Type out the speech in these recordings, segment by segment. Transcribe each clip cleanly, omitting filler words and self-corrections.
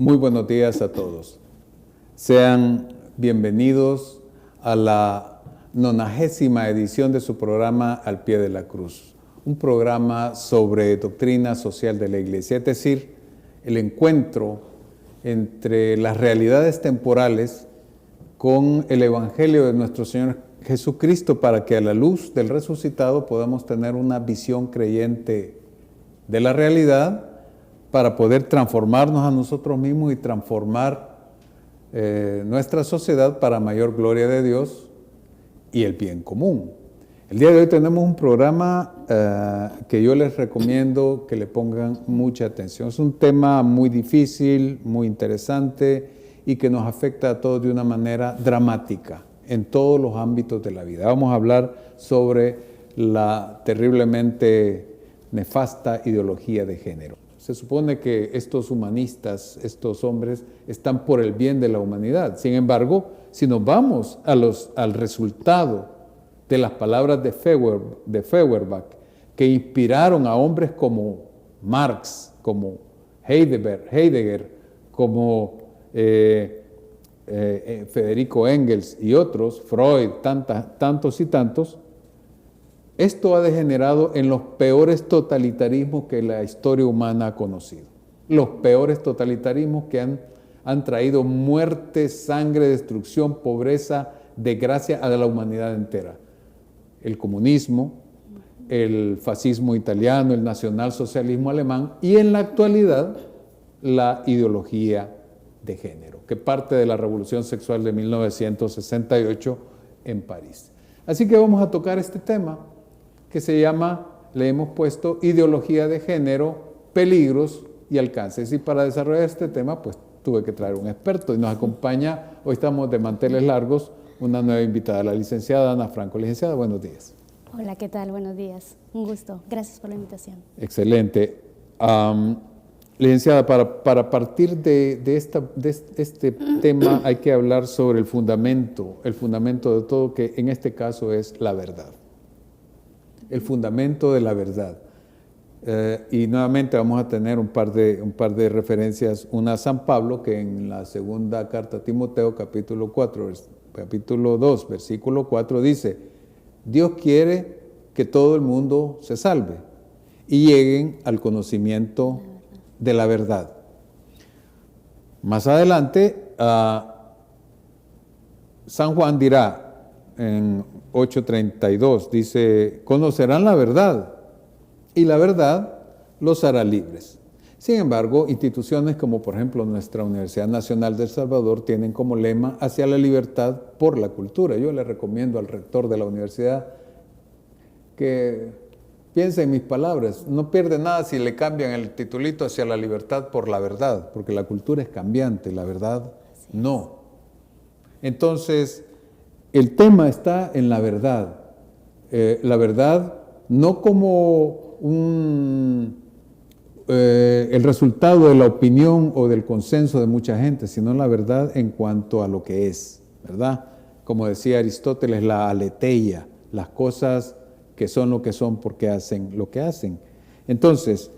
Muy buenos días a todos. Sean bienvenidos a la 90ª edición de su programa Al Pie de la Cruz, un programa sobre doctrina social de la Iglesia, es decir, el encuentro entre las realidades temporales con el Evangelio de nuestro Señor Jesucristo para que a la luz del resucitado podamos tener una visión creyente de la realidad para poder transformarnos a nosotros mismos y transformar nuestra sociedad para mayor gloria de Dios y el bien común. El día de hoy tenemos un programa que yo les recomiendo que le pongan mucha atención. Es un tema muy difícil, muy interesante y que nos afecta a todos de una manera dramática en todos los ámbitos de la vida. Vamos a hablar sobre la terriblemente nefasta ideología de género. Se supone que estos humanistas, estos hombres, están por el bien de la humanidad. Sin embargo, si nos vamos al resultado de las palabras de Feuerbach, que inspiraron a hombres como Marx, como Heidegger, como Federico Engels y otros, Freud, tantos y tantos, esto ha degenerado en los peores totalitarismos que la historia humana ha conocido. Los peores totalitarismos que han traído muerte, sangre, destrucción, pobreza, desgracia a la humanidad entera. El comunismo, el fascismo italiano, el nacionalsocialismo alemán y en la actualidad la ideología de género, que parte de la revolución sexual de 1968 en París. Así que vamos a tocar este tema que se llama, le hemos puesto ideología de género, peligros y alcances. Y para desarrollar este tema, pues tuve que traer un experto y nos acompaña, hoy estamos de manteles largos, una nueva invitada, la licenciada Ana Franco. Licenciada, buenos días. Hola, ¿qué tal? Buenos días. Un gusto. Gracias por la invitación. Excelente. Licenciada, para partir de este tema hay que hablar sobre el fundamento de todo, que en este caso es la verdad. El fundamento de la verdad. Y nuevamente vamos a tener un par de referencias, una a San Pablo, que en la segunda carta a Timoteo, capítulo 2, versículo 4, dice: Dios quiere que todo el mundo se salve y lleguen al conocimiento de la verdad. Más adelante, San Juan dirá, en 8:32, dice: conocerán la verdad y la verdad los hará libres. Sin embargo, instituciones como por ejemplo nuestra Universidad Nacional de El Salvador tienen como lema hacia la libertad por la cultura. Yo le recomiendo al rector de la universidad que piense en mis palabras, no pierde nada si le cambian el titulito hacia la libertad por la verdad, porque la cultura es cambiante, la verdad no. Entonces, el tema está en la verdad no como el resultado de la opinión o del consenso de mucha gente, sino la verdad en cuanto a lo que es, ¿verdad? Como decía Aristóteles, la aletheia, las cosas que son lo que son porque hacen lo que hacen. Entonces,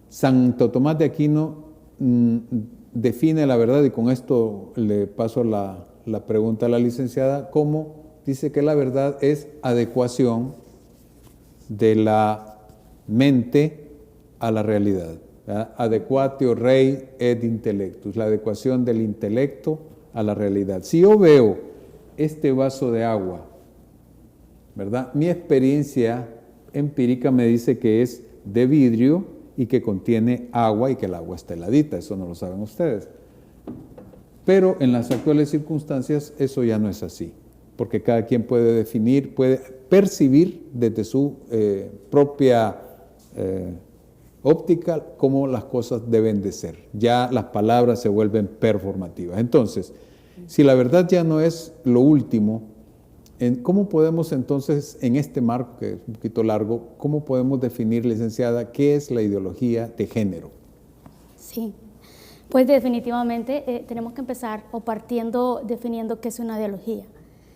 Santo Tomás de Aquino define la verdad, y con esto le paso la pregunta a la licenciada, ¿cómo dice que la verdad es adecuación de la mente a la realidad? Adequatio rei et intellectus, la adecuación del intelecto a la realidad. Si yo veo este vaso de agua, ¿verdad? Mi experiencia empírica me dice que es de vidrio y que contiene agua y que el agua está heladita, eso no lo saben ustedes. Pero en las actuales circunstancias eso ya no es así, porque cada quien puede definir, puede percibir desde su propia óptica cómo las cosas deben de ser. Ya las palabras se vuelven performativas. Entonces, si la verdad ya no es lo último, ¿cómo podemos entonces, en este marco que es un poquito largo, cómo podemos definir, licenciada, qué es la ideología de género? Sí. Pues definitivamente tenemos que empezar definiendo qué es una ideología.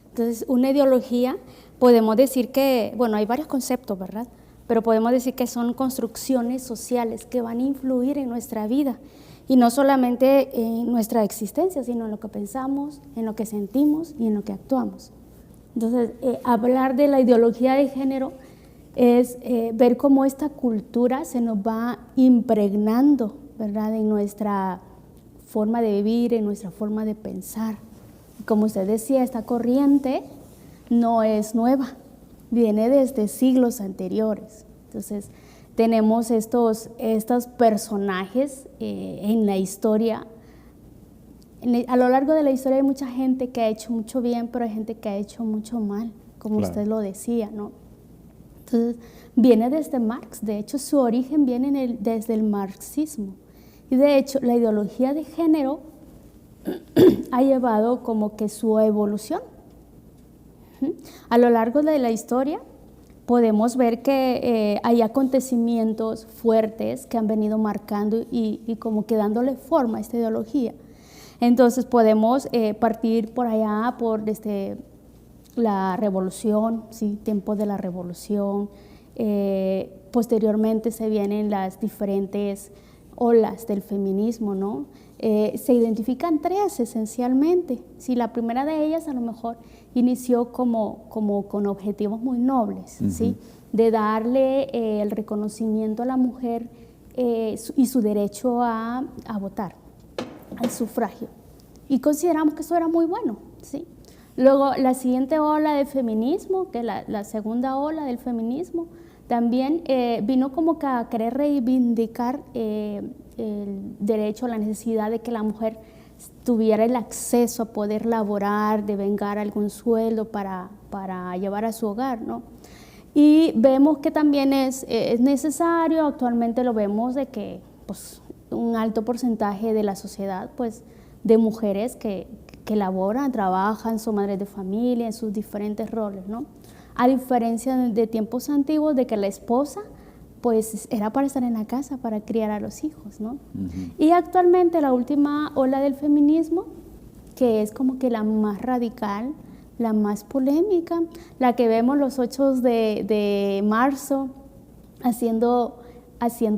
Entonces, una ideología, podemos decir que, bueno, hay varios conceptos, ¿verdad? Pero podemos decir que son construcciones sociales que van a influir en nuestra vida Y no solamente en nuestra existencia, sino en lo que pensamos, en lo que sentimos y en lo que actuamos. Entonces, hablar de la ideología de género es ver cómo esta cultura se nos va impregnando, ¿verdad?, en nuestra forma de vivir, en nuestra forma de pensar. Como usted decía, esta corriente no es nueva, viene desde siglos anteriores. Entonces, tenemos estos personajes en la historia. A lo largo de la historia hay mucha gente que ha hecho mucho bien, pero hay gente que ha hecho mucho mal, como usted lo decía, ¿no? Entonces, viene desde Marx. De hecho, su origen viene desde el marxismo. Y de hecho, la ideología de género ha llevado como que su evolución. A lo largo de la historia podemos ver que hay acontecimientos fuertes que han venido marcando y como que dándole forma a esta ideología. Entonces podemos partir por allá, por la revolución, ¿sí? Tiempos de la revolución. Posteriormente se vienen las diferentes olas del feminismo, ¿no? Se identifican tres esencialmente. Sí, la primera de ellas a lo mejor inició como con objetivos muy nobles, ¿sí? De darle el reconocimiento a la mujer y su derecho a votar, al sufragio. Y consideramos que eso era muy bueno, ¿sí? Luego, la siguiente ola del feminismo, que es la segunda ola del feminismo, también vino como que a querer reivindicar el derecho, la necesidad de que la mujer tuviera el acceso a poder laborar, de vengar algún sueldo para llevar a su hogar, ¿no? Y vemos que también es necesario, actualmente lo vemos, de que pues, un alto porcentaje de la sociedad, pues, de mujeres que laboran, trabajan, son madres de familia, en sus diferentes roles, ¿no? A diferencia de tiempos antiguos, de que la esposa pues era para estar en la casa, para criar a los hijos, ¿no? Y actualmente la última ola del feminismo, que es como que la más radical, la más polémica, la que vemos los 8 de marzo haciendo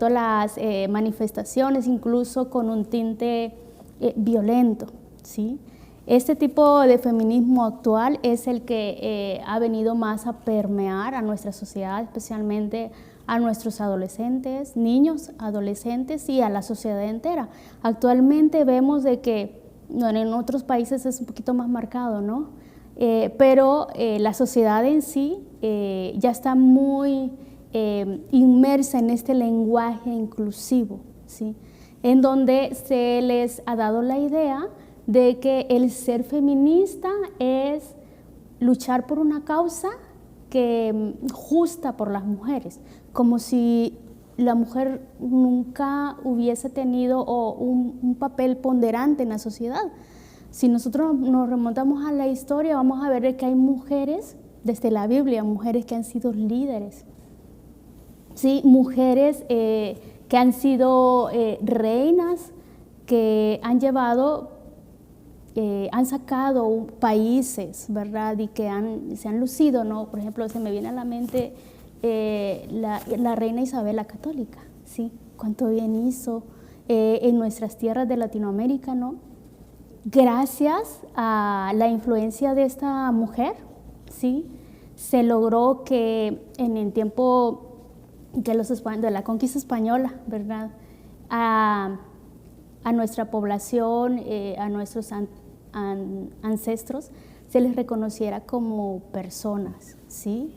las manifestaciones, incluso con un tinte violento, ¿sí? Este tipo de feminismo actual es el que ha venido más a permear a nuestra sociedad, especialmente a nuestros adolescentes, niños, adolescentes y a la sociedad entera. Actualmente vemos de que, bueno, en otros países es un poquito más marcado, ¿no? Pero la sociedad en sí ya está muy inmersa en este lenguaje inclusivo, ¿sí? En donde se les ha dado la idea de que el ser feminista es luchar por una causa justa por las mujeres, como si la mujer nunca hubiese tenido un papel ponderante en la sociedad. Si nosotros nos remontamos a la historia, vamos a ver que hay mujeres, desde la Biblia, mujeres que han sido líderes, ¿sí? Mujeres que han sido reinas, que han llevado, han sacado países, ¿verdad? Y que se han lucido, ¿no? Por ejemplo, se me viene a la mente la reina Isabel la Católica, ¿sí? Cuánto bien hizo en nuestras tierras de Latinoamérica, ¿no? Gracias a la influencia de esta mujer, ¿sí? Se logró que en el tiempo de la conquista española, ¿verdad? A nuestra población, a nuestros ancestros, se les reconociera como personas, ¿sí?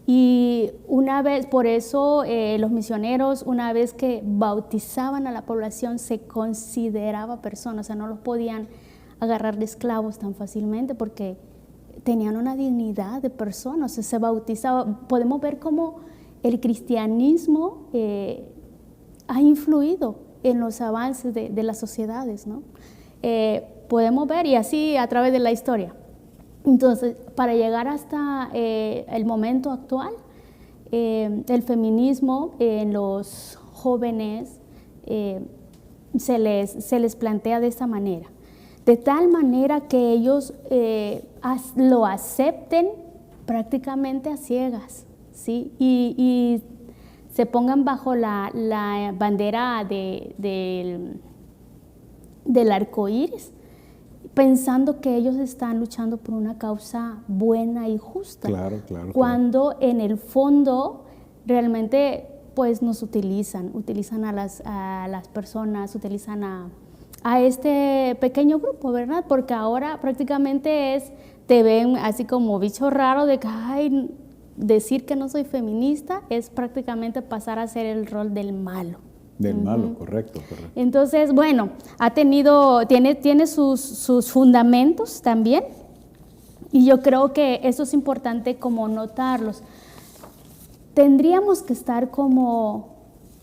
Y una vez, por eso los misioneros, una vez que bautizaban a la población, se consideraba personas, o sea, no los podían agarrar de esclavos tan fácilmente porque tenían una dignidad de personas, o sea, se bautizaba. Podemos ver cómo el cristianismo ha influido en los avances de las sociedades, ¿no? Podemos ver, y así a través de la historia. Entonces, para llegar hasta el momento actual, el feminismo en los jóvenes se les plantea de esta manera, de tal manera que ellos lo acepten prácticamente a ciegas, ¿sí? Y se pongan bajo la bandera del arco iris, pensando que ellos están luchando por una causa buena y justa. Claro. Cuando en el fondo realmente pues nos utilizan a las personas, utilizan a este pequeño grupo, ¿verdad? Porque ahora prácticamente te ven así como bicho raro de que, ay, decir que no soy feminista es prácticamente pasar a ser el rol del malo. Del malo, correcto. Entonces, bueno, tiene sus fundamentos también, y yo creo que eso es importante como notarlos. Tendríamos que estar como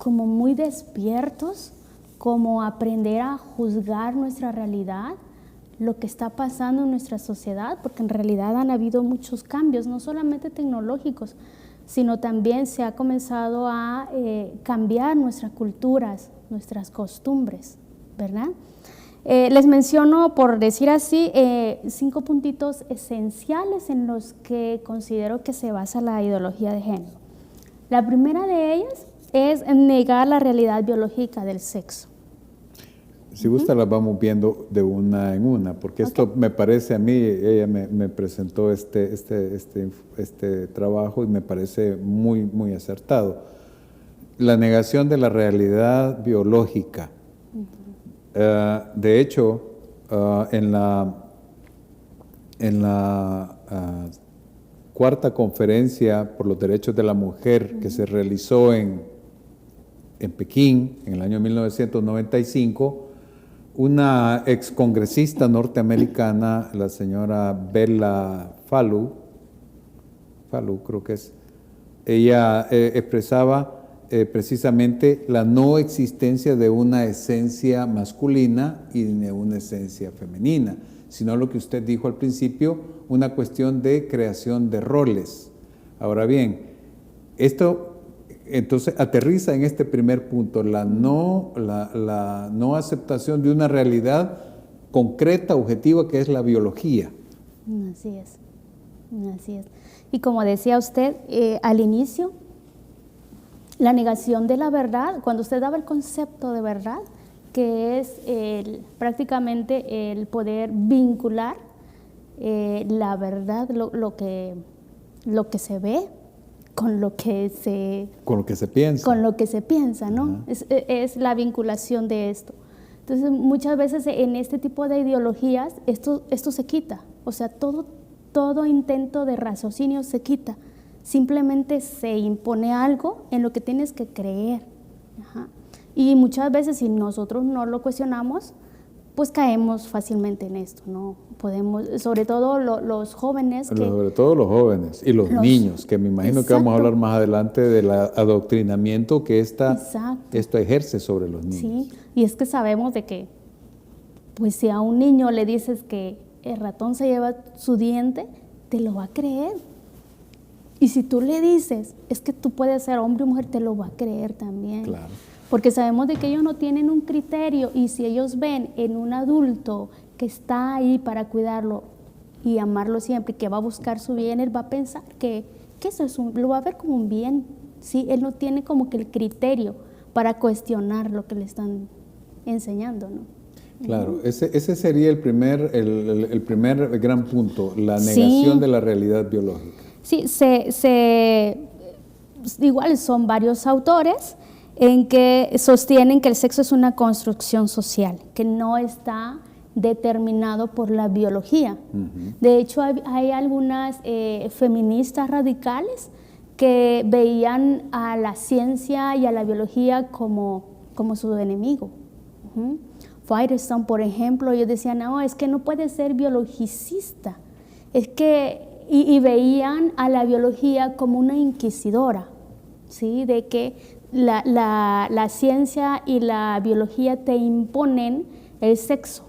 muy despiertos, como aprender a juzgar nuestra realidad, lo que está pasando en nuestra sociedad, porque en realidad han habido muchos cambios, no solamente tecnológicos, sino también se ha comenzado a cambiar nuestras culturas, nuestras costumbres, ¿verdad? Les menciono, por decir así, 5 puntitos esenciales en los que considero que se basa la ideología de género. La primera de ellas es negar la realidad biológica del sexo. Si gusta, las vamos viendo de una en una, porque esto me parece a mí, ella me presentó este trabajo y me parece muy, muy acertado. La negación de la realidad biológica. De hecho, en la cuarta conferencia por los derechos de la mujer que se realizó en Pekín en el año 1995, una excongresista norteamericana, la señora Bella Fallu, creo que es, ella expresaba precisamente la no existencia de una esencia masculina y de una esencia femenina, sino lo que usted dijo al principio, una cuestión de creación de roles. Ahora bien, esto entonces aterriza en este primer punto, la no aceptación de una realidad concreta, objetiva, que es la biología. Así es. Y como decía usted al inicio, la negación de la verdad, cuando usted daba el concepto de verdad, que es prácticamente el poder vincular la verdad, lo que se ve, con lo que se piensa, ¿no? Es la vinculación de esto. Entonces, muchas veces en este tipo de ideologías, esto se quita. O sea, todo intento de raciocinio se quita. Simplemente se impone algo en lo que tienes que creer. Y muchas veces, si nosotros no lo cuestionamos, pues caemos fácilmente en esto, ¿no? Sobre todo los jóvenes. Sobre todo los jóvenes y los niños, que me imagino que vamos a hablar más adelante del adoctrinamiento que esto ejerce sobre los niños. Sí, y es que sabemos de que, pues si a un niño le dices que el ratón se lleva su diente, te lo va a creer. Y si tú le dices, es que tú puedes ser hombre o mujer, te lo va a creer también. Claro. Porque sabemos de que ellos no tienen un criterio, y si ellos ven en un adulto que está ahí para cuidarlo y amarlo siempre, que va a buscar su bien, él va a pensar que eso lo va a ver como un bien, ¿sí? Él no tiene como que el criterio para cuestionar lo que le están enseñando, ¿no? Claro, ese sería el primer gran punto, la negación de la realidad biológica. Sí, igual son varios autores en que sostienen que el sexo es una construcción social, que no está determinado por la biología. De hecho, hay algunas feministas radicales que veían a la ciencia y a la biología como su enemigo. Firestone, por ejemplo, ellos decían, no, es que no puede ser biologicista, es que, y veían a la biología como una inquisidora, ¿sí? De que la ciencia y la biología te imponen el sexo,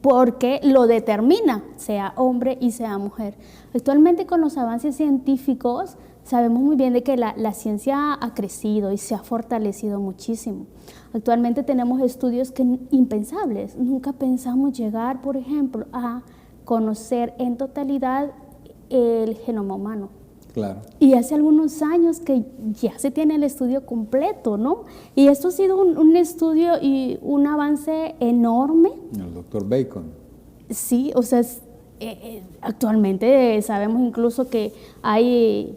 porque lo determina, sea hombre y sea mujer. Actualmente, con los avances científicos, sabemos muy bien de que la ciencia ha crecido y se ha fortalecido muchísimo. Actualmente tenemos estudios impensables. Nunca pensamos llegar, por ejemplo, a conocer en totalidad el genoma humano. Claro. Y hace algunos años que ya se tiene el estudio completo, ¿no? Y esto ha sido un estudio y un avance enorme. El doctor Bacon. Sí, o sea, actualmente sabemos incluso que hay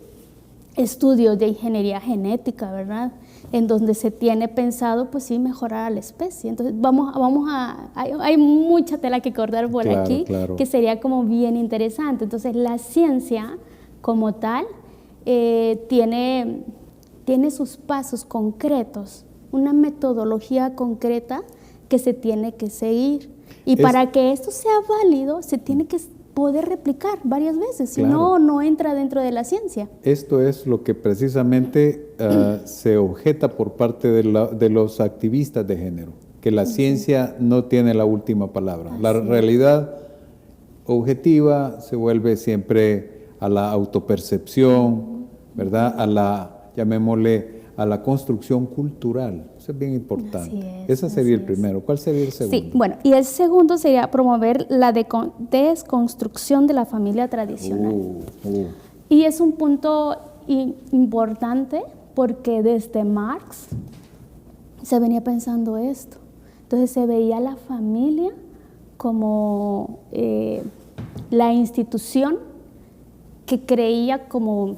estudios de ingeniería genética, ¿verdad? En donde se tiene pensado, pues sí, mejorar a la especie. Entonces, hay mucha tela que cortar por aquí, claro. que sería como bien interesante. Entonces, la ciencia como tal tiene sus pasos concretos, una metodología concreta que se tiene que seguir. Y para que esto sea válido, se tiene que poder replicar varias veces, si no, no entra dentro de la ciencia. Esto es lo que precisamente se objeta por parte de los activistas de género, que la ciencia no tiene la última palabra. La realidad objetiva se vuelve siempre a la autopercepción, ¿verdad? A la, llamémosle, a la construcción cultural. Eso es bien importante. Ese sería el primero. ¿Cuál sería el segundo? Sí, bueno, y el segundo sería promover la desconstrucción de la familia tradicional. Y es un punto importante porque desde Marx se venía pensando esto. Entonces se veía la familia como la institución que creía como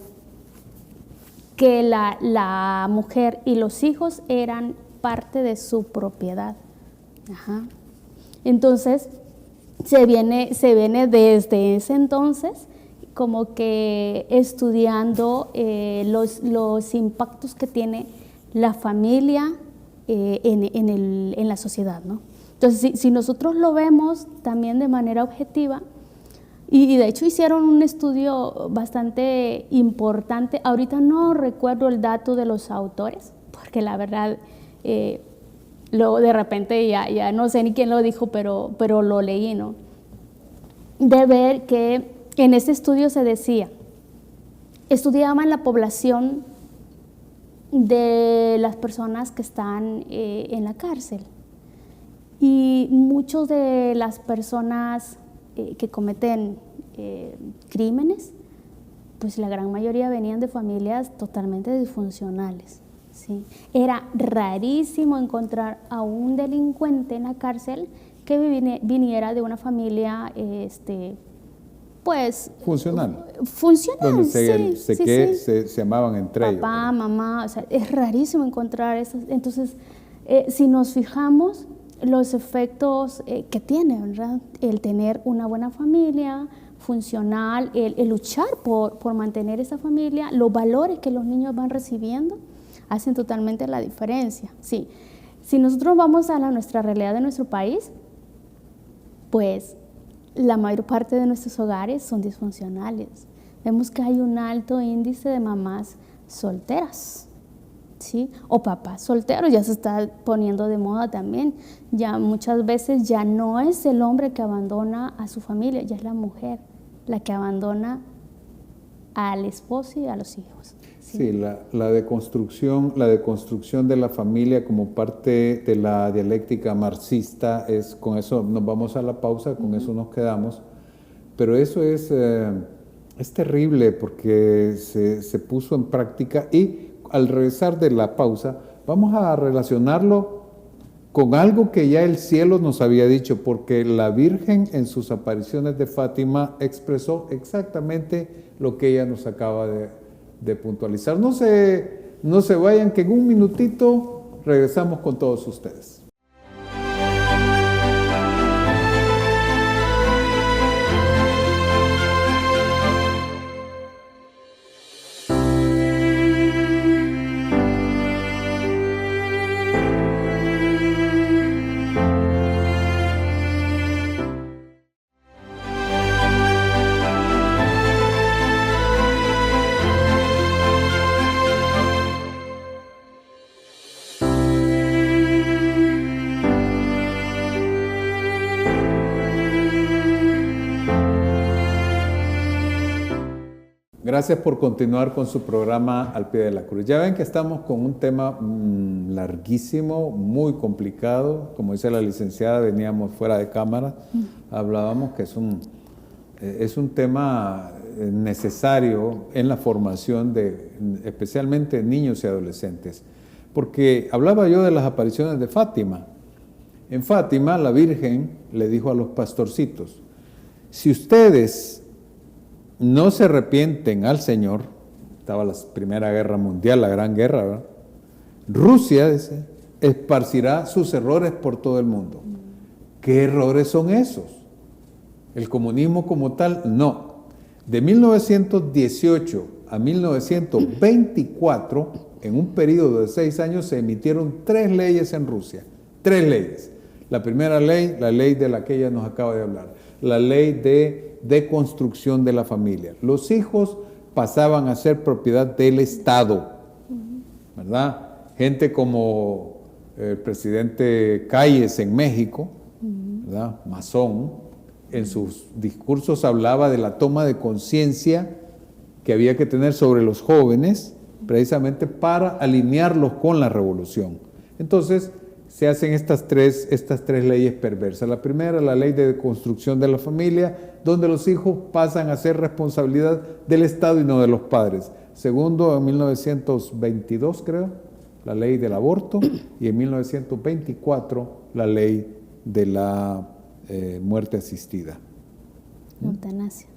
que la mujer y los hijos eran parte de su propiedad. Ajá. Entonces, se viene desde ese entonces como que estudiando los impactos que tiene la familia en la sociedad, ¿no? Entonces, si nosotros lo vemos también de manera objetiva, y de hecho hicieron un estudio bastante importante. Ahorita no recuerdo el dato de los autores, porque la verdad, de repente ya no sé ni quién lo dijo, pero lo leí, ¿no? De ver que en ese estudio se decía, estudiaban la población de las personas que están en la cárcel. Y muchas de las personas que cometen crímenes, pues la gran mayoría venían de familias totalmente disfuncionales, ¿sí? Era rarísimo encontrar a un delincuente en la cárcel que viniera de una familia, pues... Funcional. Funcional, donde se amaban entre ellos. Papá, mamá, o sea, es rarísimo encontrar eso. Entonces, si nos fijamos, los efectos que tiene, ¿verdad? El tener una buena familia funcional, el luchar por mantener esa familia, los valores que los niños van recibiendo, hacen totalmente la diferencia. Sí. Si nosotros vamos a nuestra realidad de nuestro país, pues la mayor parte de nuestros hogares son disfuncionales. Vemos que hay un alto índice de mamás solteras, ¿sí? O papás solteros, ya se está poniendo de moda también. Ya muchas veces ya no es el hombre que abandona a su familia, ya es la mujer la que abandona al esposo y a los hijos. Sí, la deconstrucción de la familia como parte de la dialéctica marxista, con eso nos vamos a la pausa, con eso nos quedamos, pero eso es terrible porque se puso en práctica y al regresar de la pausa vamos a relacionarlo con algo que ya el cielo nos había dicho, porque la Virgen en sus apariciones de Fátima expresó exactamente lo que ella nos acaba de puntualizar. No se vayan, que en un minutito regresamos con todos ustedes. Gracias por continuar con su programa Al Pie de la Cruz. Ya ven que estamos con un tema larguísimo, muy complicado. Como dice la licenciada, veníamos fuera de cámara. Hablábamos que es Es un tema necesario en la formación de especialmente niños y adolescentes. Porque hablaba yo de las apariciones de Fátima. En Fátima, la Virgen le dijo a los pastorcitos, si ustedes no se arrepienten al Señor, estaba la Primera Guerra Mundial, la Gran Guerra, ¿verdad? Rusia, dice, esparcirá sus errores por todo el mundo. ¿Qué errores son esos? ¿El comunismo como tal? No. De 1918 a 1924, en un periodo de 6 años, se emitieron 3 leyes en Rusia. 3 leyes. La primera ley, la ley de la que ella nos acaba de hablar, la ley de deconstrucción de la familia. Los hijos pasaban a ser propiedad del Estado, ¿verdad? Gente como el presidente Calles en México, ¿verdad? Masón, en sus discursos hablaba de la toma de conciencia que había que tener sobre los jóvenes, precisamente para alinearlos con la revolución. Entonces, se hacen estas tres leyes perversas. La primera, la ley de construcción de la familia, donde los hijos pasan a ser responsabilidad del Estado y no de los padres. Segundo, en 1922, creo, la ley del aborto, y en 1924, la ley de la muerte asistida. La eutanasia.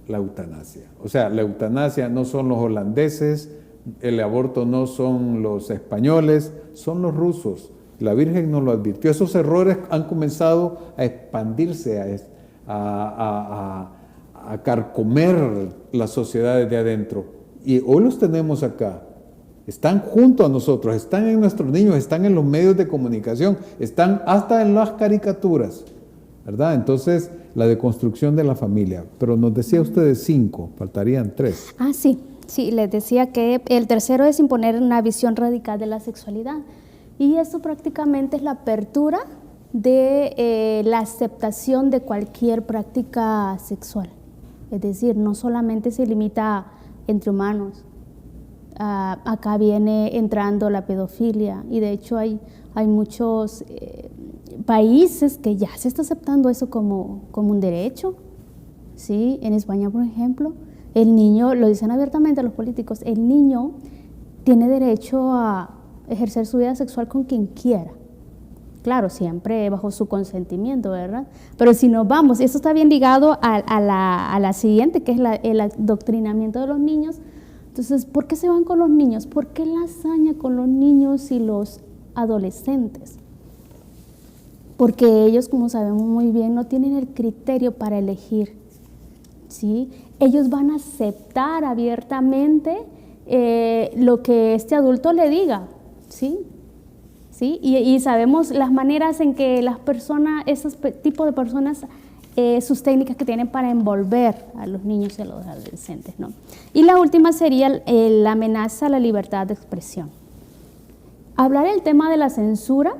La eutanasia. O sea, la eutanasia no son los holandeses, el aborto no son los españoles, son los rusos. La Virgen nos lo advirtió. Esos errores han comenzado a expandirse, a carcomer las sociedades de adentro. Y hoy los tenemos acá. Están junto a nosotros, están en nuestros niños, están en los medios de comunicación, están hasta en las caricaturas, ¿verdad? Entonces, la deconstrucción de la familia. Pero nos decía ustedes 5, faltarían 3. Ah, sí, les decía que el tercero es imponer una visión radical de la sexualidad. Y eso prácticamente es la apertura de la aceptación de cualquier práctica sexual. Es decir, no solamente se limita entre humanos. Acá viene entrando la pedofilia y de hecho hay muchos países que ya se está aceptando eso como un derecho. ¿Sí? En España, por ejemplo, el niño, lo dicen abiertamente los políticos, el niño tiene derecho a ejercer su vida sexual con quien quiera. Claro, siempre bajo su consentimiento, ¿verdad? Pero si nos vamos, eso está bien ligado a la siguiente, que es el adoctrinamiento de los niños. Entonces, ¿por qué se van con los niños? ¿Por qué la hazaña con los niños y los adolescentes? Porque ellos, como sabemos muy bien, no tienen el criterio para elegir, ¿sí? Ellos van a aceptar abiertamente lo que este adulto le diga, ¿sí? ¿Sí? Y sabemos las maneras en que las personas, esos tipos de personas, sus técnicas que tienen para envolver a los niños y a los adolescentes, ¿no? Y la última sería la amenaza a la libertad de expresión. Hablar del tema de la censura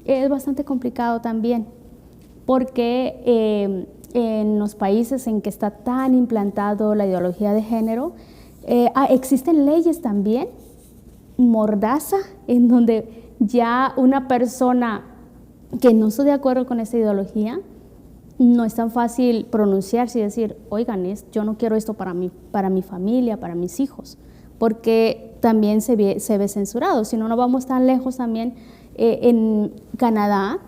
es bastante complicado también, porque en los países en que está tan implantado la ideología de género, existen leyes también, mordaza, en donde ya una persona que no está de acuerdo con esta ideología, no es tan fácil pronunciarse y decir, oigan, yo no quiero esto para mi familia, para mis hijos, porque también se ve censurado. Si no nos vamos tan lejos también, en Canadá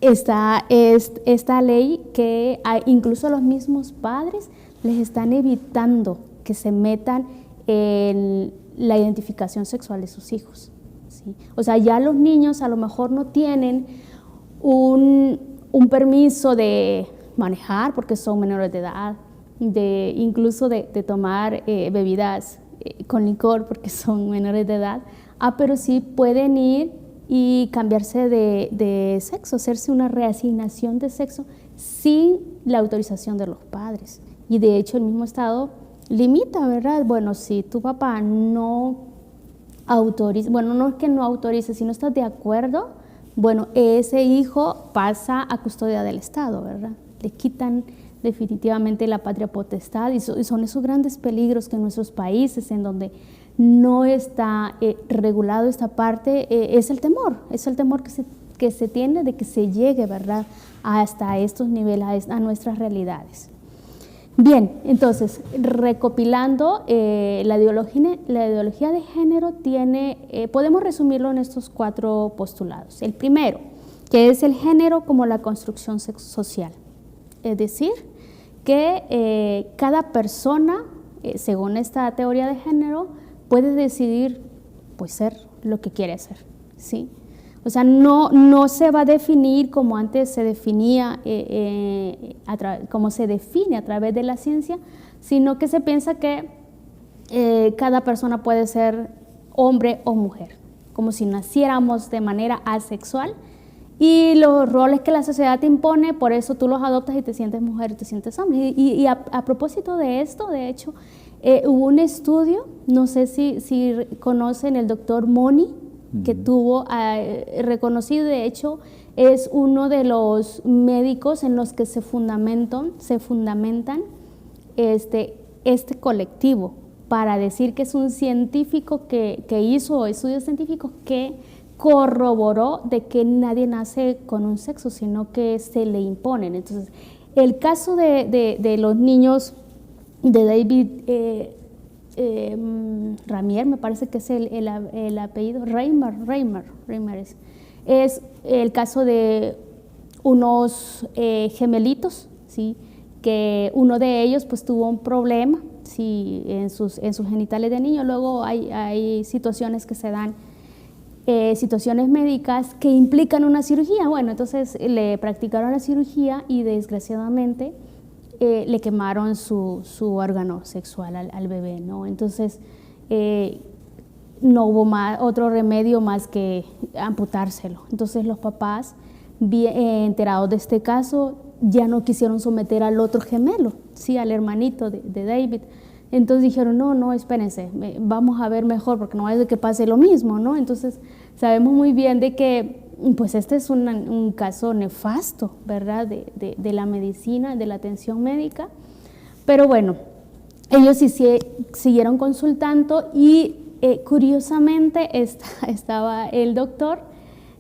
está esta ley que incluso los mismos padres les están evitando que se metan en la identificación sexual de sus hijos, ¿sí? O sea, ya los niños a lo mejor no tienen un permiso de manejar porque son menores de edad, incluso de tomar bebidas con licor porque son menores de edad, pero sí pueden ir y cambiarse de sexo, hacerse una reasignación de sexo sin la autorización de los padres. Y de hecho el mismo Estado limita, ¿verdad? Bueno, si tu papá no autoriza, bueno, no es que no autorice, si no estás de acuerdo, bueno, ese hijo pasa a custodia del Estado, ¿verdad? Le quitan definitivamente la patria potestad y son esos grandes peligros que en nuestros países en donde no está regulado esta parte, es el temor que se tiene de que se llegue, ¿verdad?, hasta estos niveles, a nuestras realidades. Bien, entonces, recopilando, la ideología de género tiene, podemos resumirlo en estos 4 postulados. El primero, que es el género como la construcción social. Es decir, que cada persona, según esta teoría de género, puede decidir pues, ser lo que quiere ser, ¿sí? O sea, no se va a definir como antes se definía, como se define a través de la ciencia, sino que se piensa que cada persona puede ser hombre o mujer, como si naciéramos de manera asexual, y los roles que la sociedad te impone, por eso tú los adoptas y te sientes mujer y te sientes hombre. Y a propósito de esto, de hecho, hubo un estudio, no sé si conocen el doctor Moni, que tuvo reconocido, de hecho, es uno de los médicos en los que se fundamentan este colectivo, para decir que es un científico que hizo estudios científicos que corroboró de que nadie nace con un sexo, sino que se le imponen. Entonces, el caso de los niños de David Ramier, me parece que es el apellido, Reimer es el caso de unos gemelitos, ¿sí? Que uno de ellos pues tuvo un problema, ¿sí? en sus genitales de niño. Luego hay situaciones que se dan, situaciones médicas que implican una cirugía. Bueno, entonces le practicaron la cirugía y desgraciadamente le quemaron su órgano sexual al bebé, ¿no? Entonces no hubo otro remedio más que amputárselo. Entonces los papás, enterados de este caso, ya no quisieron someter al otro gemelo, ¿sí? Al hermanito de David. Entonces dijeron, no, espérense, vamos a ver mejor, porque no es de que pase lo mismo, ¿no? Entonces sabemos muy bien de que pues este es un caso nefasto, ¿verdad? De la medicina, de la atención médica. Pero bueno, ellos siguieron consultando y curiosamente estaba el doctor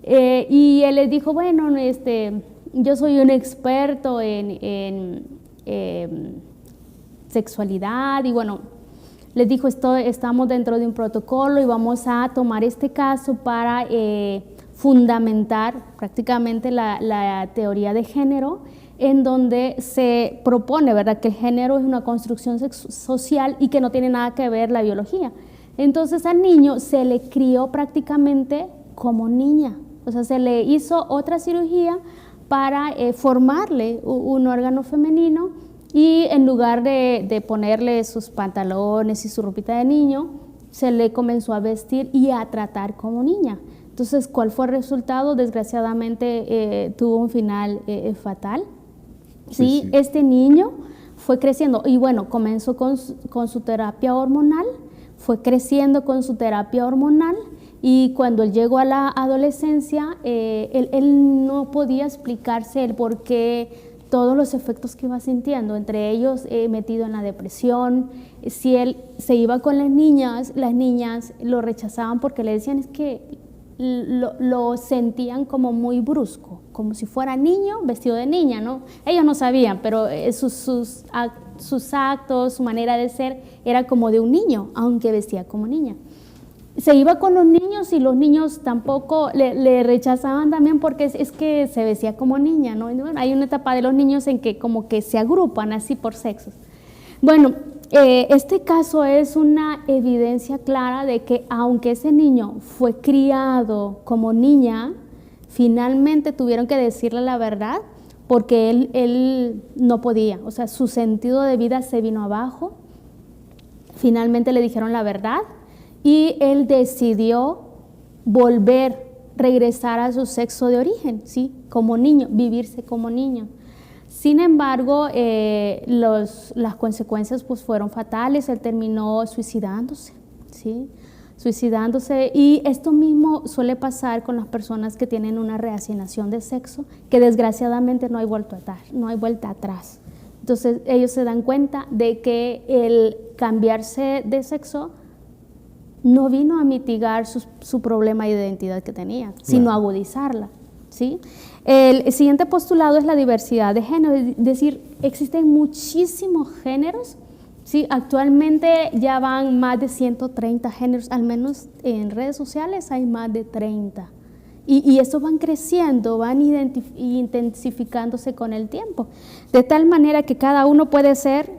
y él les dijo, bueno, yo soy un experto en sexualidad y bueno, les dijo, estamos dentro de un protocolo y vamos a tomar este caso para fundamentar prácticamente la teoría de género, en donde se propone, ¿verdad?, que el género es una construcción social y que no tiene nada que ver la biología. Entonces al niño se le crió prácticamente como niña, o sea, se le hizo otra cirugía para formarle un órgano femenino y en lugar de ponerle sus pantalones y su ropita de niño, se le comenzó a vestir y a tratar como niña. Entonces, ¿cuál fue el resultado? Desgraciadamente tuvo un final fatal. Sí, este niño fue creciendo y bueno, comenzó con su terapia hormonal, fue creciendo con su terapia hormonal y cuando él llegó a la adolescencia, él no podía explicarse el por qué todos los efectos que iba sintiendo, entre ellos metido en la depresión. Si él se iba con las niñas lo rechazaban porque le decían es que lo sentían como muy brusco, como si fuera niño vestido de niña, ¿no? Ellos no sabían, pero sus actos, su manera de ser era como de un niño, aunque vestía como niña. Se iba con los niños y los niños tampoco le rechazaban también porque es que se vestía como niña, ¿no? Bueno, hay una etapa de los niños en que como que se agrupan así por sexos. Bueno, este caso es una evidencia clara de que aunque ese niño fue criado como niña, finalmente tuvieron que decirle la verdad porque él no podía, o sea, su sentido de vida se vino abajo. Finalmente le dijeron la verdad y él decidió regresar a su sexo de origen, ¿sí? Como niño, vivirse como niño. Sin embargo, las consecuencias pues, fueron fatales. Él terminó suicidándose, ¿sí? Y esto mismo suele pasar con las personas que tienen una reasignación de sexo, que desgraciadamente no hay vuelta atrás. Entonces ellos se dan cuenta de que el cambiarse de sexo no vino a mitigar su problema de identidad que tenía, sino a agudizarla. ¿sí? El siguiente postulado es la diversidad de género, es decir, existen muchísimos géneros, ¿sí? Actualmente ya van más de 130 géneros, al menos en redes sociales hay más de 30. Y estos van creciendo, van intensificándose con el tiempo, de tal manera que cada uno puede ser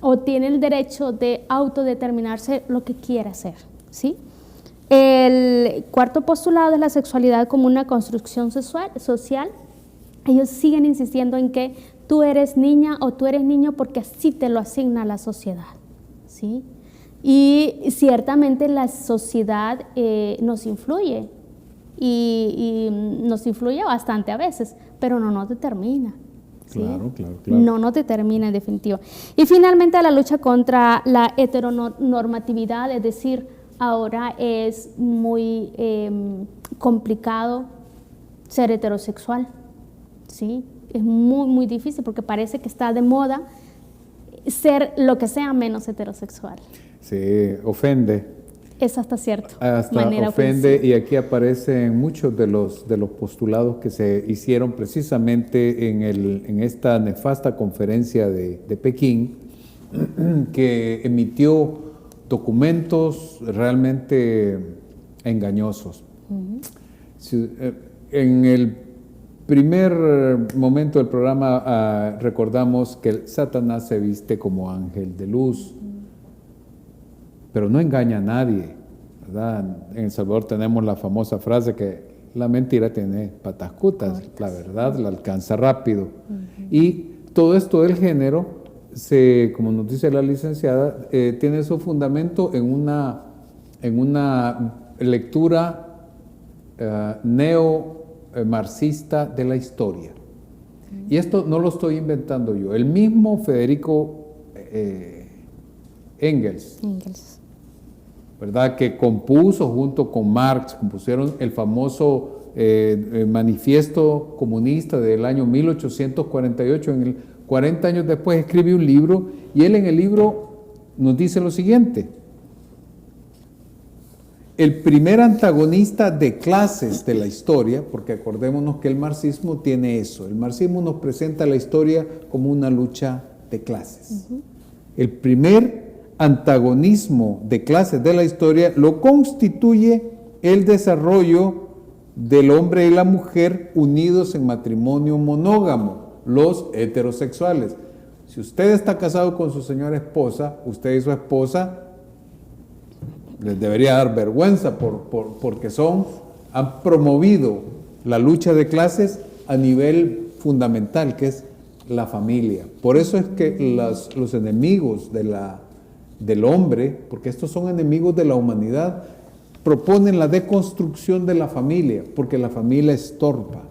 o tiene el derecho de autodeterminarse lo que quiera hacer, ¿sí? El cuarto postulado es la sexualidad como una construcción social. Ellos siguen insistiendo en que tú eres niña o tú eres niño porque así te lo asigna la sociedad, ¿sí? Y ciertamente la sociedad nos influye y nos influye bastante a veces, pero no nos determina. ¿Sí? Claro. No nos determina en definitiva. Y finalmente la lucha contra la heteronormatividad, es decir, ahora es muy complicado ser heterosexual, ¿sí? Es muy, muy difícil porque parece que está de moda ser lo que sea menos heterosexual. Sí, ofende. Es hasta cierta manera ofende ofensiva. Y aquí aparecen muchos de los postulados que se hicieron precisamente en esta nefasta conferencia de Pekín, que emitió documentos realmente engañosos. En el primer momento del programa recordamos que Satanás se viste como ángel de luz, pero no engaña a nadie, ¿verdad? En El Salvador tenemos la famosa frase que la mentira tiene patas cortas, la verdad la alcanza rápido. Y todo esto del género, como nos dice la licenciada, tiene su fundamento en una lectura neo-marxista de la historia. Y esto no lo estoy inventando yo. El mismo Federico Engels, ¿verdad? Que compuso junto con Marx, compusieron el famoso manifiesto comunista del año 1848. 40 años después escribe un libro y él en el libro nos dice lo siguiente: el primer antagonista de clases de la historia, porque acordémonos que el marxismo tiene eso, el marxismo nos presenta la historia como una lucha de clases. El primer antagonismo de clases de la historia lo constituye el desarrollo del hombre y la mujer unidos en matrimonio monógamo, los heterosexuales. Si usted está casado con su señora esposa, usted y su esposa les debería dar vergüenza porque han promovido la lucha de clases a nivel fundamental, que es la familia. Por eso es que los enemigos del hombre, porque estos son enemigos de la humanidad, proponen la deconstrucción de la familia, porque la familia estorba.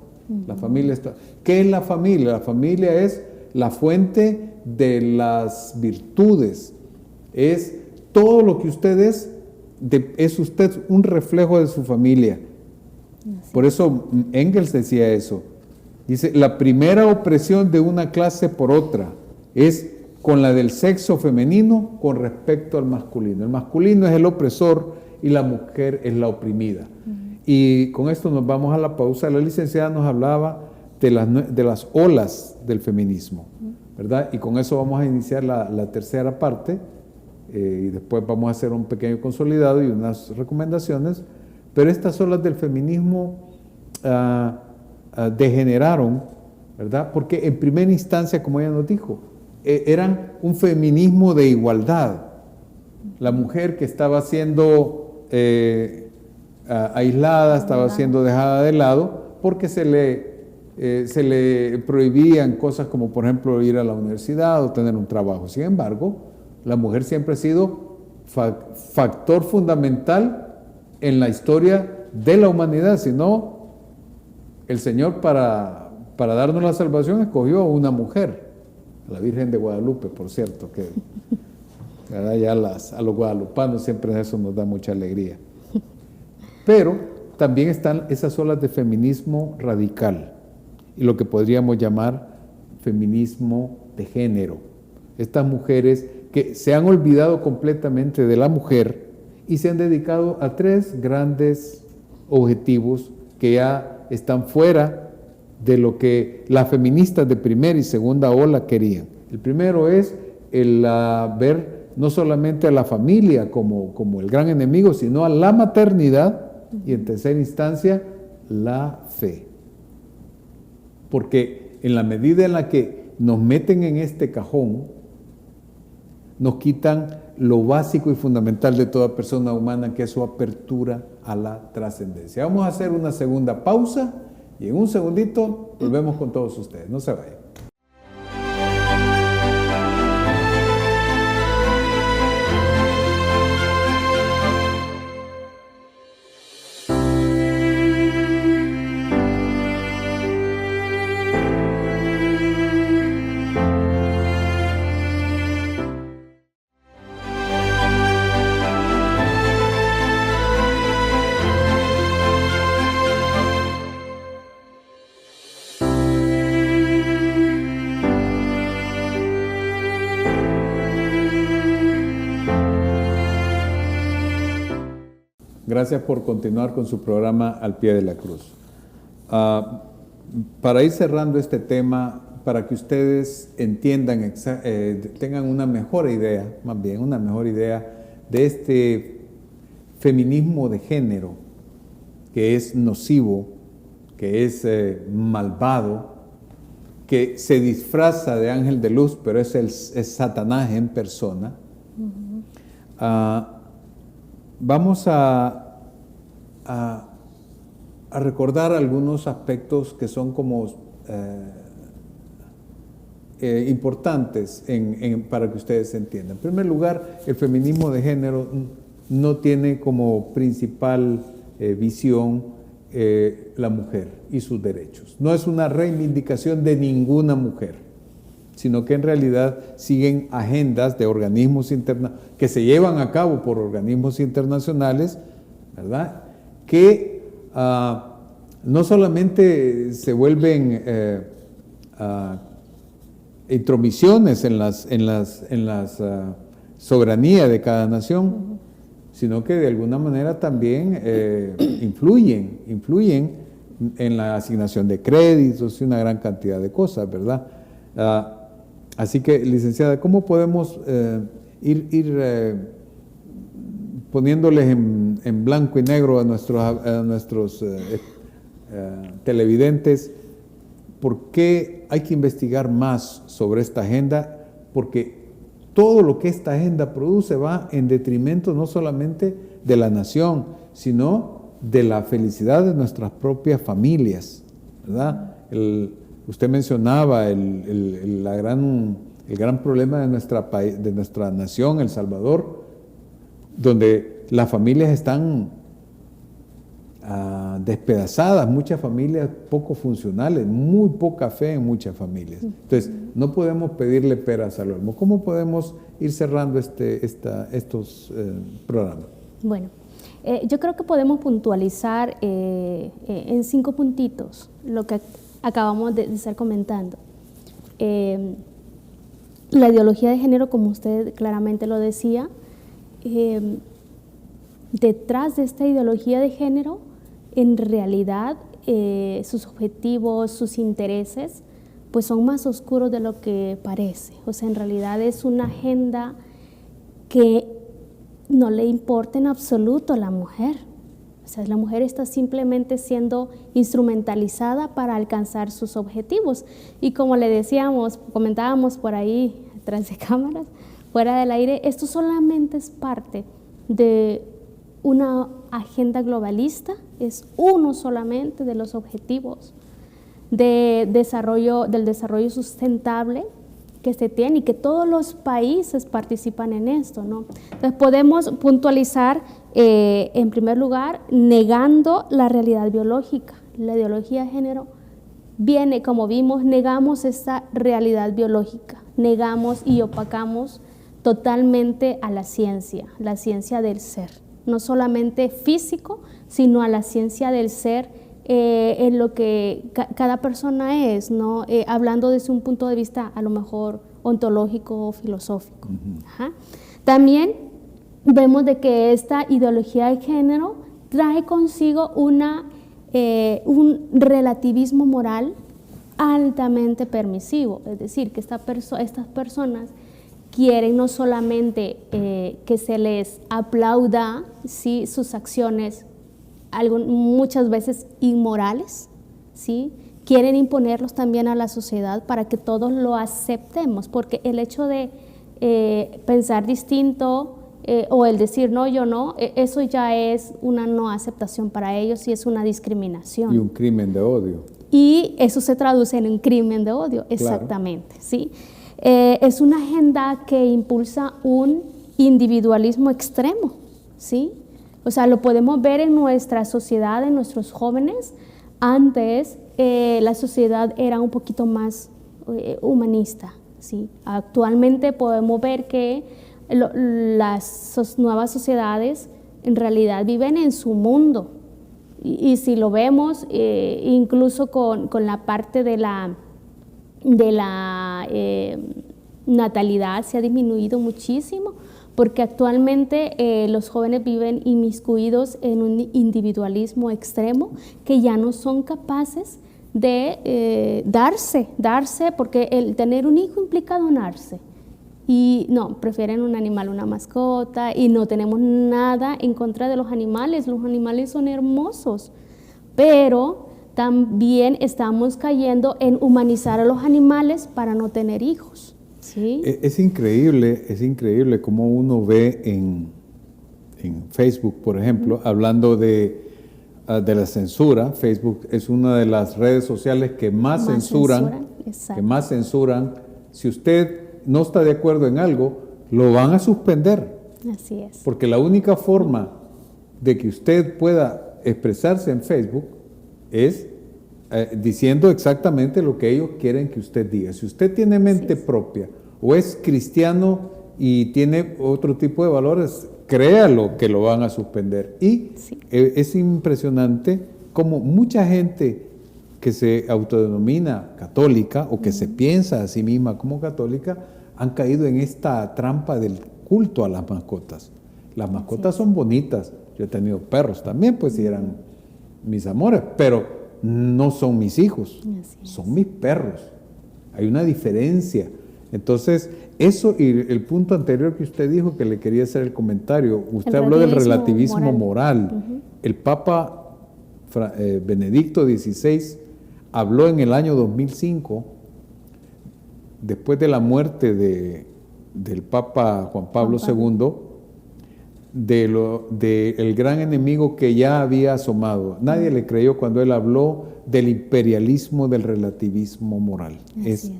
¿Qué es la familia? La familia es la fuente de las virtudes, es todo lo que usted es usted un reflejo de su familia. Por eso Engels decía eso. Dice, la primera opresión de una clase por otra es con la del sexo femenino con respecto al masculino. El masculino es el opresor y la mujer es la oprimida. Y con esto nos vamos a la pausa. La licenciada nos hablaba de las olas del feminismo, ¿verdad? Y con eso vamos a iniciar la tercera parte. Y después vamos a hacer un pequeño consolidado y unas recomendaciones, pero estas olas del feminismo degeneraron, ¿verdad? Porque en primera instancia, como ella nos dijo, eran un feminismo de igualdad. La mujer que estaba siendo aislada, estaba siendo dejada de lado, porque se le prohibían cosas como, por ejemplo, ir a la universidad o tener un trabajo. Sin embargo, la mujer siempre ha sido factor fundamental en la historia de la humanidad. Si no, el Señor para darnos la salvación escogió a una mujer, a la Virgen de Guadalupe, por cierto, que ya a los guadalupanos siempre eso nos da mucha alegría. Pero también están esas olas de feminismo radical y lo que podríamos llamar feminismo de género. Estas mujeres que se han olvidado completamente de la mujer y se han dedicado a tres grandes objetivos que ya están fuera de lo que las feministas de primera y segunda ola querían. El primero es el ver no solamente a la familia como el gran enemigo, sino a la maternidad y en tercera instancia la fe. Porque en la medida en la que nos meten en este cajón, nos quitan lo básico y fundamental de toda persona humana, que es su apertura a la trascendencia. Vamos a hacer una segunda pausa y en un segundito volvemos con todos ustedes. No se vayan. Gracias por continuar con su programa Al Pie de la Cruz. Para ir cerrando este tema, para que ustedes entiendan, tengan una mejor idea, más bien una mejor idea de este feminismo de género que es nocivo, que es malvado, que se disfraza de ángel de luz, pero es Satanás en persona. Vamos a recordar algunos aspectos que son como importantes para que ustedes entiendan. En primer lugar, el feminismo de género no tiene como principal visión la mujer y sus derechos. No es una reivindicación de ninguna mujer, sino que en realidad siguen agendas de organismos internacionales que se llevan a cabo por organismos internacionales, ¿verdad? Que no solamente se vuelven intromisiones en las soberanías de cada nación, sino que de alguna manera también influyen en la asignación de créditos y una gran cantidad de cosas, ¿verdad? Así que, licenciada, ¿cómo podemos ir poniéndoles en blanco y negro a nuestros televidentes por qué hay que investigar más sobre esta agenda? Porque todo lo que esta agenda produce va en detrimento no solamente de la nación, sino de la felicidad de nuestras propias familias, ¿verdad? Usted mencionaba el gran problema de nuestra nación, El Salvador, donde las familias están despedazadas, muchas familias poco funcionales, muy poca fe en muchas familias. Entonces, no podemos pedirle peras al olmo. ¿Cómo podemos ir cerrando estos programas? Bueno, yo creo que podemos puntualizar en 5 puntitos lo que acabamos de estar comentando. La ideología de género, como usted claramente lo decía, detrás de esta ideología de género, en realidad sus objetivos, sus intereses, pues son más oscuros de lo que parece. O sea, en realidad es una agenda que no le importa en absoluto a la mujer. O sea, la mujer está simplemente siendo instrumentalizada para alcanzar sus objetivos. Y como le decíamos, comentábamos por ahí, tras de cámaras, fuera del aire, esto solamente es parte de una agenda globalista, es uno solamente de los objetivos del desarrollo sustentable que se tiene y que todos los países participan en esto, ¿no? Entonces podemos puntualizar, en primer lugar, negando la realidad biológica. La ideología de género viene, como vimos, negamos esta realidad biológica, negamos y opacamos totalmente a la ciencia del ser, no solamente físico, sino a la ciencia del ser, en lo que cada persona es, ¿no? Hablando desde un punto de vista a lo mejor ontológico o filosófico. Ajá. También vemos de que esta ideología de género trae consigo una un relativismo moral altamente permisivo, es decir, que estas personas quieren no solamente que se les aplauda, ¿sí?, sus acciones, muchas veces inmorales, ¿sí?, quieren imponerlos también a la sociedad para que todos lo aceptemos, porque el hecho de pensar distinto o el decir no, yo no, eso ya es una no aceptación para ellos y es una discriminación. Y un crimen de odio. Y eso se traduce en un crimen de odio, exactamente, claro. ¿Sí? Es una agenda que impulsa un individualismo extremo, ¿sí? O sea, lo podemos ver en nuestra sociedad, en nuestros jóvenes. Antes la sociedad era un poquito más humanista, ¿sí? Actualmente podemos ver que las nuevas sociedades en realidad viven en su mundo. Y si lo vemos, incluso con la parte de la natalidad se ha disminuido muchísimo, porque actualmente los jóvenes viven inmiscuidos en un individualismo extremo que ya no son capaces de darse, porque el tener un hijo implica donarse. Y no, prefieren un animal, una mascota, y no tenemos nada en contra de los animales son hermosos, pero también estamos cayendo en humanizar a los animales para no tener hijos, ¿sí? Es increíble cómo uno ve en Facebook, por ejemplo, hablando de la censura. Facebook es una de las redes sociales que más censuran. Si usted no está de acuerdo en algo, lo van a suspender. Así es. Porque la única forma de que usted pueda expresarse en Facebook es diciendo exactamente lo que ellos quieren que usted diga. Si usted tiene mente propia o es cristiano y tiene otro tipo de valores, créalo que lo van a suspender. Y es impresionante cómo mucha gente que se autodenomina católica o que se piensa a sí misma como católica han caído en esta trampa del culto a las mascotas. Las mascotas son bonitas. Yo he tenido perros también, pues sí eran mis amores, pero no son mis hijos, son mis perros. Hay una diferencia. Entonces, eso y el punto anterior que usted dijo, que le quería hacer el comentario, usted habló del relativismo moral. El Papa Benedicto XVI habló en el año 2005, después de la muerte del Papa Juan Pablo II, del gran enemigo que ya había asomado. Nadie le creyó cuando él habló del imperialismo, del relativismo moral.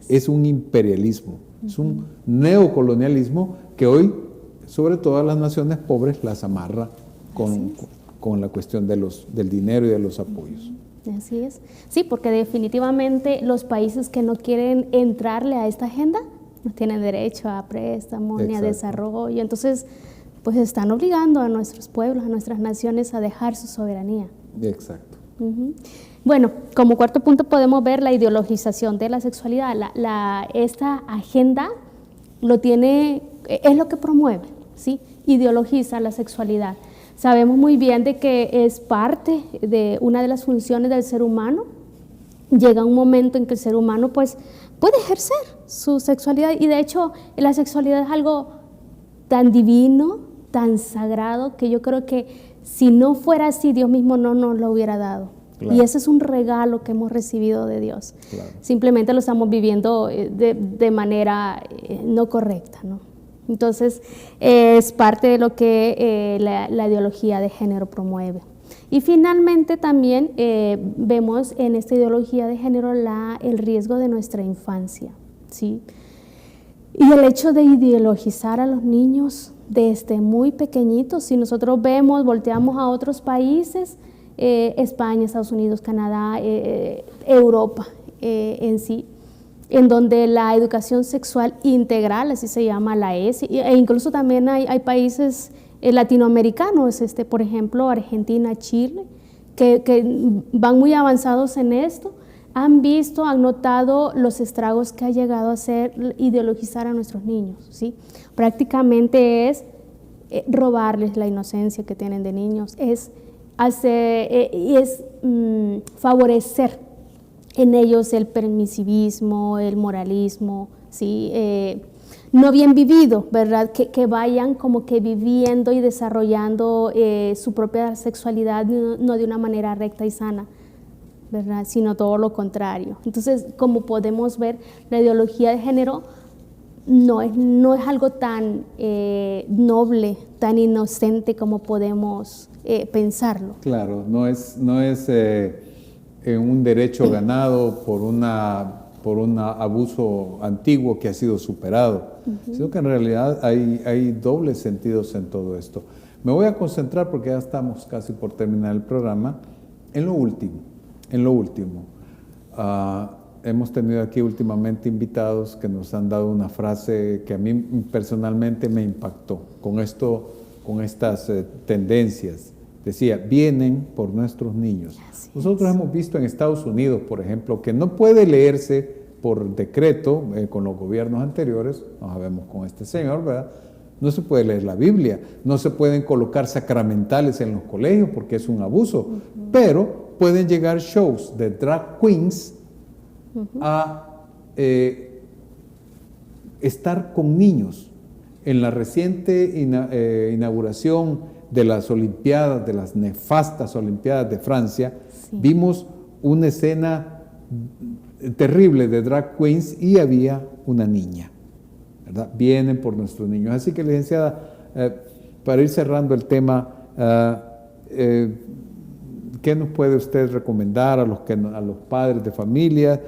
Es un imperialismo, es un neocolonialismo que hoy, sobre todo a las naciones pobres, las amarra con la cuestión del dinero y de los apoyos. Así es. Sí, porque definitivamente los países que no quieren entrarle a esta agenda no tienen derecho a préstamos ni a desarrollo. Entonces, pues están obligando a nuestros pueblos, a nuestras naciones a dejar su soberanía. Exacto. Bueno, como cuarto punto podemos ver la ideologización de la sexualidad. Esta agenda es lo que promueve, ¿sí? Ideologiza la sexualidad. Sabemos muy bien de que es parte de una de las funciones del ser humano. Llega un momento en que el ser humano pues puede ejercer su sexualidad, y de hecho la sexualidad es algo tan divino, tan sagrado, que yo creo que si no fuera así, Dios mismo no nos lo hubiera dado. Claro. Y ese es un regalo que hemos recibido de Dios. Claro. Simplemente lo estamos viviendo de manera no correcta, ¿no? Entonces, es parte de lo que la ideología de género promueve. Y finalmente también vemos en esta ideología de género el riesgo de nuestra infancia, ¿sí? Y el hecho de ideologizar a los niños desde muy pequeñitos. Si nosotros volteamos a otros países, España, Estados Unidos, Canadá, Europa en sí, en donde la educación sexual integral, así se llama la ESI, e incluso también hay países latinoamericanos, por ejemplo, Argentina, Chile, que van muy avanzados en esto, han notado los estragos que ha llegado a hacer ideologizar a nuestros niños, ¿sí? Prácticamente es robarles la inocencia que tienen de niños, es favorecer en ellos el permisivismo, el moralismo, ¿sí? No bien vivido, ¿verdad? Que vayan como que viviendo y desarrollando su propia sexualidad no de una manera recta y sana, ¿verdad? Sino todo lo contrario. Entonces, como podemos ver, la ideología de género no es algo tan noble, tan inocente como podemos pensarlo. Claro, no es un derecho ganado por un abuso antiguo que ha sido superado, sino que en realidad hay dobles sentidos en todo esto. Me voy a concentrar, porque ya estamos casi por terminar el programa, en lo último. Hemos tenido aquí últimamente invitados que nos han dado una frase que a mí personalmente me impactó con estas tendencias. Decía, vienen por nuestros niños. Nosotros hemos visto en Estados Unidos, por ejemplo, que no puede leerse por decreto con los gobiernos anteriores, no sabemos con este señor, ¿verdad? No se puede leer la Biblia, no se pueden colocar sacramentales en los colegios porque es un abuso, pero pueden llegar shows de drag queens a estar con niños. En la reciente inauguración de las Olimpiadas, de las nefastas Olimpiadas de Francia, vimos una escena terrible de drag queens y había una niña, ¿verdad? Vienen por nuestros niños. Así que, licenciada, para ir cerrando el tema, ¿qué nos puede usted recomendar a los padres de familia?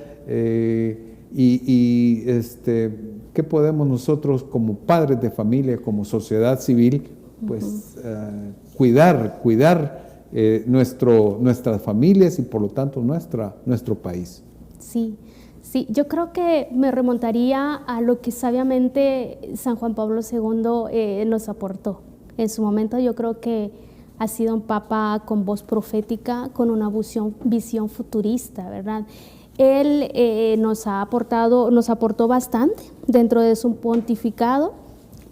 ¿Qué podemos nosotros como padres de familia, como sociedad civil, pues cuidar nuestras familias y por lo tanto nuestro país? Sí, yo creo que me remontaría a lo que sabiamente San Juan Pablo II nos aportó. En su momento yo creo que ha sido un papa con voz profética, con una visión futurista, ¿verdad? Él nos aportó bastante dentro de su pontificado.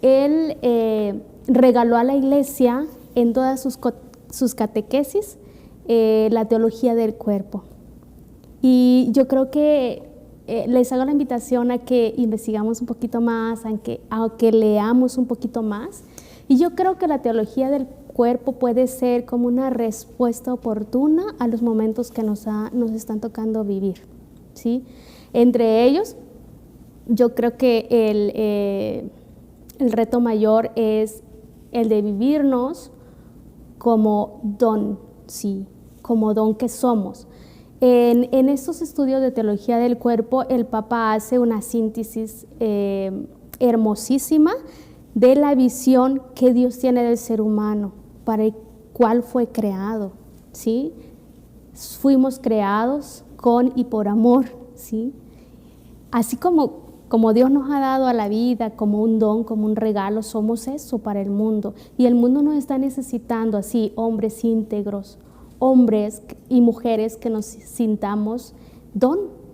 Él regaló a la Iglesia en todas sus catequesis la teología del cuerpo. Y yo creo que les hago la invitación a que investigamos un poquito más, a que leamos un poquito más. Y yo creo que la teología del cuerpo puede ser como una respuesta oportuna a los momentos que nos están tocando vivir, ¿sí? Entre ellos, yo creo que el reto mayor es el de vivirnos como don, ¿sí? Como don que somos. En estos estudios de teología del cuerpo, el Papa hace una síntesis hermosísima de la visión que Dios tiene del ser humano, para el cual fue creado, ¿sí? Fuimos creados con y por amor, ¿sí? Así como Dios nos ha dado a la vida como un don, como un regalo, somos eso para el mundo. Y el mundo nos está necesitando así, hombres íntegros, hombres y mujeres que nos sintamos don.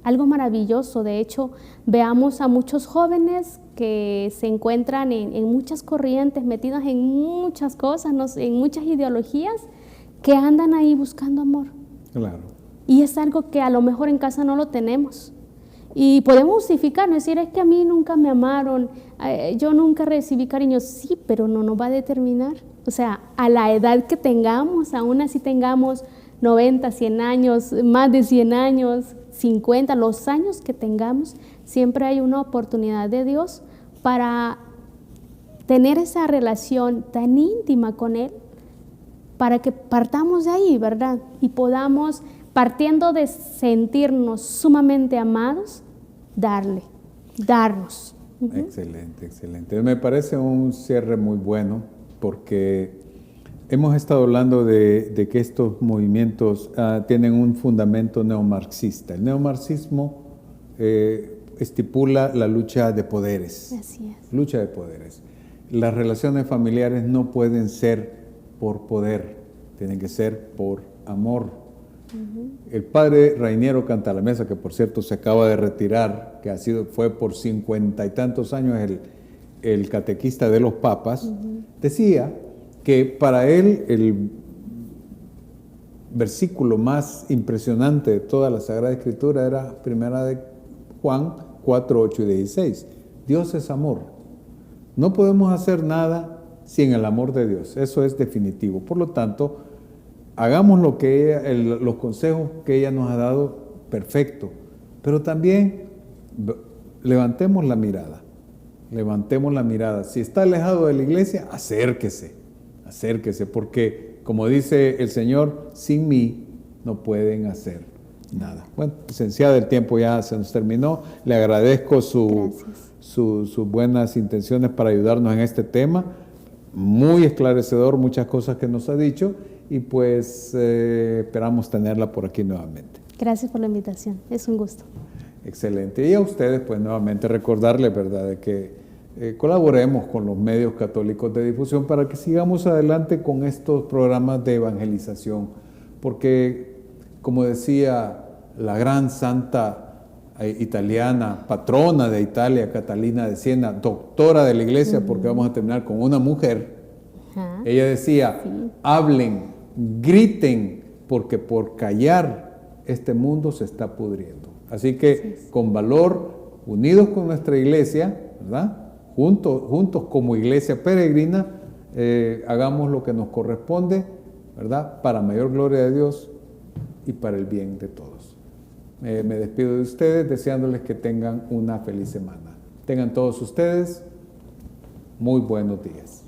Algo maravilloso. De hecho, veamos a muchos jóvenes que se encuentran en muchas corrientes, metidas en muchas cosas, en muchas ideologías, que andan ahí buscando amor. Claro. Y es algo que a lo mejor en casa no lo tenemos. Y podemos justificar, no decir, es que a mí nunca me amaron, yo nunca recibí cariño. Sí, pero no nos va a determinar. O sea, a la edad que tengamos, aún así tengamos 90, 100 años, más de 100 años, 50, los años que tengamos, siempre hay una oportunidad de Dios para tener esa relación tan íntima con Él, para que partamos de ahí, ¿verdad? Y podamos, partiendo de sentirnos sumamente amados, darnos. Excelente, excelente. Me parece un cierre muy bueno, porque hemos estado hablando de que estos movimientos tienen un fundamento neomarxista. El neomarxismo estipula la lucha de poderes. Así es. Lucha de poderes. Las relaciones familiares no pueden ser por poder, tienen que ser por amor. El padre Rainiero Cantalamessa, que por cierto se acaba de retirar, que fue por 50 y tantos años el catequista de los papas, decía que para él versículo más impresionante de toda la Sagrada Escritura era primera de Juan 4, 8 y 16. Dios es amor. No podemos hacer nada sin el amor de Dios. Eso es definitivo. Por lo tanto, hagamos lo que los consejos que ella nos ha dado, perfecto. Pero también levantemos la mirada. Levantemos la mirada. Si está alejado de la iglesia, acérquese. Acérquese, porque como dice el Señor, sin mí no pueden hacer nada. Bueno, licenciada, el tiempo ya se nos terminó. Le agradezco sus buenas intenciones para ayudarnos en este tema. Muy esclarecedor, muchas cosas que nos ha dicho, y pues esperamos tenerla por aquí nuevamente. Gracias por la invitación, es un gusto. Excelente. Y a ustedes, pues nuevamente recordarles, ¿verdad?, de que colaboremos con los medios católicos de difusión para que sigamos adelante con estos programas de evangelización, porque, como decía la gran santa italiana, patrona de Italia, Catalina de Siena, doctora de la iglesia, porque vamos a terminar con una mujer, ella decía, hablen, griten, porque por callar este mundo se está pudriendo. Así que con valor, unidos con nuestra iglesia, ¿verdad?, juntos como iglesia peregrina, hagamos lo que nos corresponde, ¿verdad?, para mayor gloria de Dios y para el bien de todos. Me despido de ustedes deseándoles que tengan una feliz semana. Tengan todos ustedes muy buenos días.